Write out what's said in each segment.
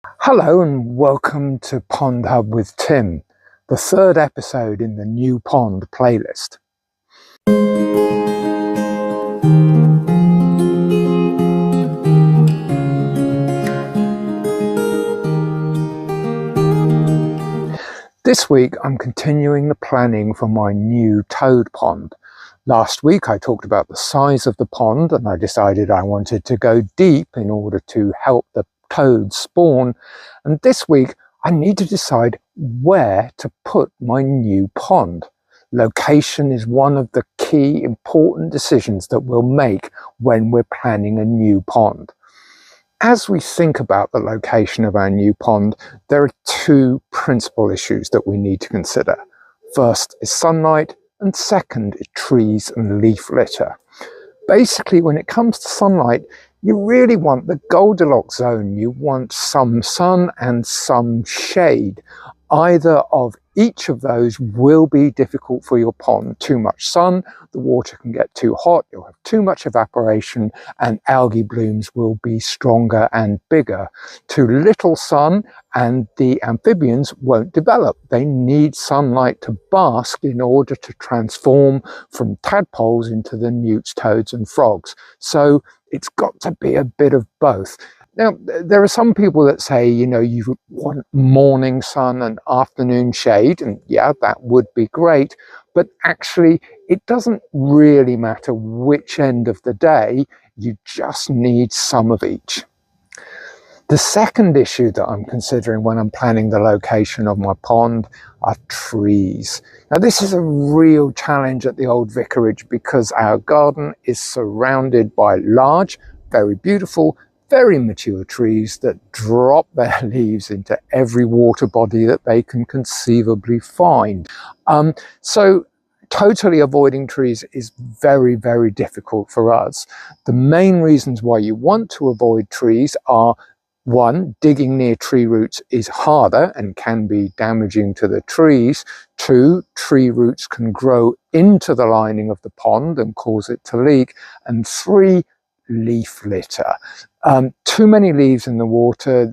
Hello and welcome to PondHub with Tim, the third episode in the New Pond playlist. This week I'm continuing the planning for my new toad pond. Last week I talked about the size of the pond and I decided I wanted to go deep in order to help the toads spawn, and this week I need to decide where to put my new pond. Location is one of the key important decisions that we'll make when we're planning a new pond. As we think about the location of our new pond, there are two principal issues that we need to consider. First is sunlight, and second is trees and leaf litter. Basically, when it comes to sunlight, you really want the Goldilocks zone. You want some sun and some shade. Either of each of those will be difficult for your pond. Too much sun, the water can get too hot, you'll have too much evaporation, and algae blooms will be stronger and bigger. Too little sun and the amphibians won't develop. They need sunlight to bask in order to transform from tadpoles into the newts, toads and frogs. So it's got to be a bit of both. Now, there are some people that say, you want morning sun and afternoon shade, and yeah, that would be great, but actually it doesn't really matter which end of the day, you just need some of each. The second issue that I'm considering when I'm planning the location of my pond are trees. Now, this is a real challenge at the old vicarage because our garden is surrounded by large, very beautiful, very mature trees that drop their leaves into every water body that they can conceivably find. So totally avoiding trees is very, very difficult for us. The main reasons why you want to avoid trees are: one, digging near tree roots is harder and can be damaging to the trees. Two, tree roots can grow into the lining of the pond and cause it to leak. And three, leaf litter. Too many leaves in the water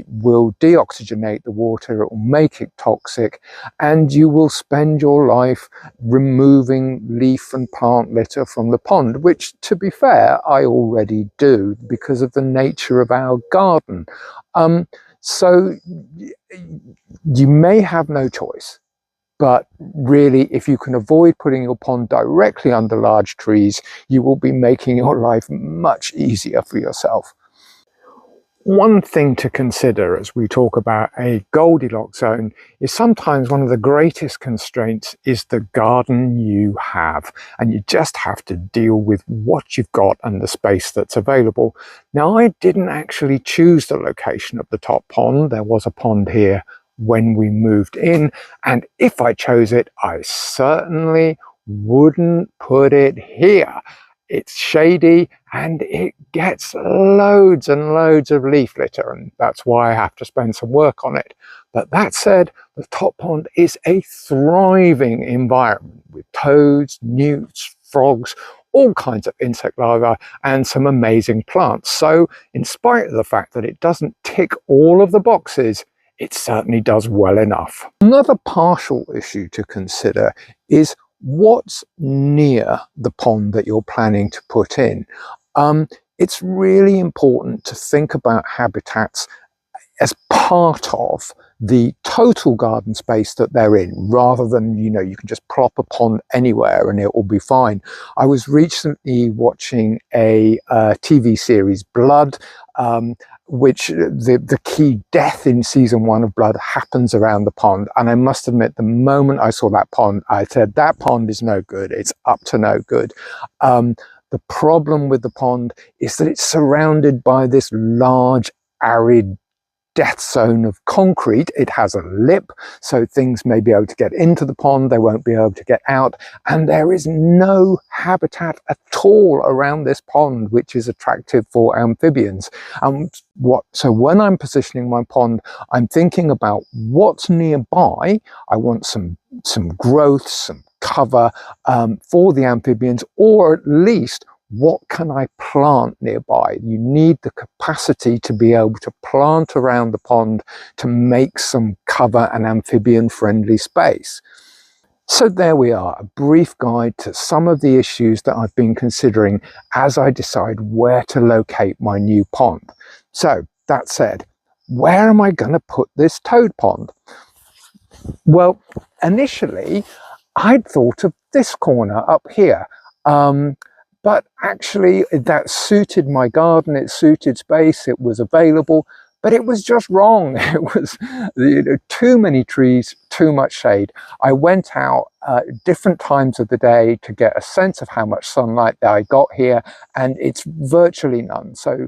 will deoxygenate the water, it will make it toxic, and you will spend your life removing leaf and plant litter from the pond, which, to be fair, I already do because of the nature of our garden. So you may have no choice. But really, if you can avoid putting your pond directly under large trees, you will be making your life much easier for yourself. One thing to consider as we talk about a Goldilocks zone is sometimes one of the greatest constraints is the garden you have, and you just have to deal with what you've got and the space that's available. Now, I didn't actually choose the location of the top pond. There was a pond here when we moved in, and if I chose it, I certainly wouldn't put it here. It's shady and it gets loads and loads of leaf litter, and that's why I have to spend some work on it. But that said, the top pond is a thriving environment with toads, newts, frogs, all kinds of insect larvae, and some amazing plants. So in spite of the fact that it doesn't tick all of the boxes, it certainly does well enough. Another partial issue to consider is what's near the pond that you're planning to put in. It's really important to think about habitats as part of the total garden space that they're in, rather than, you can just plop a pond anywhere and it will be fine. I was recently watching a TV series, Blood, which the key death in season 1 of Blood happens around the pond. And I must admit, the moment I saw that pond, I said, that pond is no good. It's up to no good. The problem with the pond is that it's surrounded by this large, arid death zone of concrete. It has a lip, so things may be able to get into the pond, they won't be able to get out, and there is no habitat at all around this pond, which is attractive for amphibians. So when I'm positioning my pond, I'm thinking about what's nearby. I want some growth, some cover for the amphibians, or at least what can I plant nearby? You need the capacity to be able to plant around the pond to make some cover and amphibian friendly space. So there we are, a brief guide to some of the issues that I've been considering as I decide where to locate my new pond. So that said, where am I going to put this toad pond? Well, initially I'd thought of this corner up here, but actually that suited my garden, it suited space, it was available, but it was just wrong. It was too many trees, too much shade. I went out different times of the day to get a sense of how much sunlight that I got here, and it's virtually none. So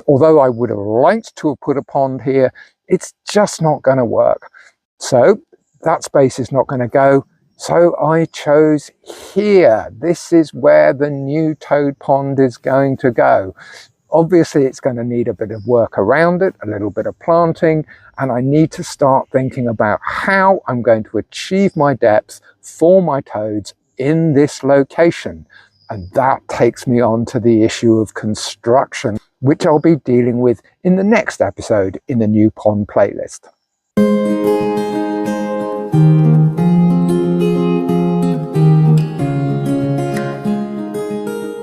although I would have liked to have put a pond here, it's just not going to work. So that space is not going to go. So I chose here. This is where the new toad pond is going to go. Obviously, it's going to need a bit of work around it, a little bit of planting, and I need to start thinking about how I'm going to achieve my depth for my toads in this location. And that takes me on to the issue of construction, which I'll be dealing with in the next episode in the new pond playlist.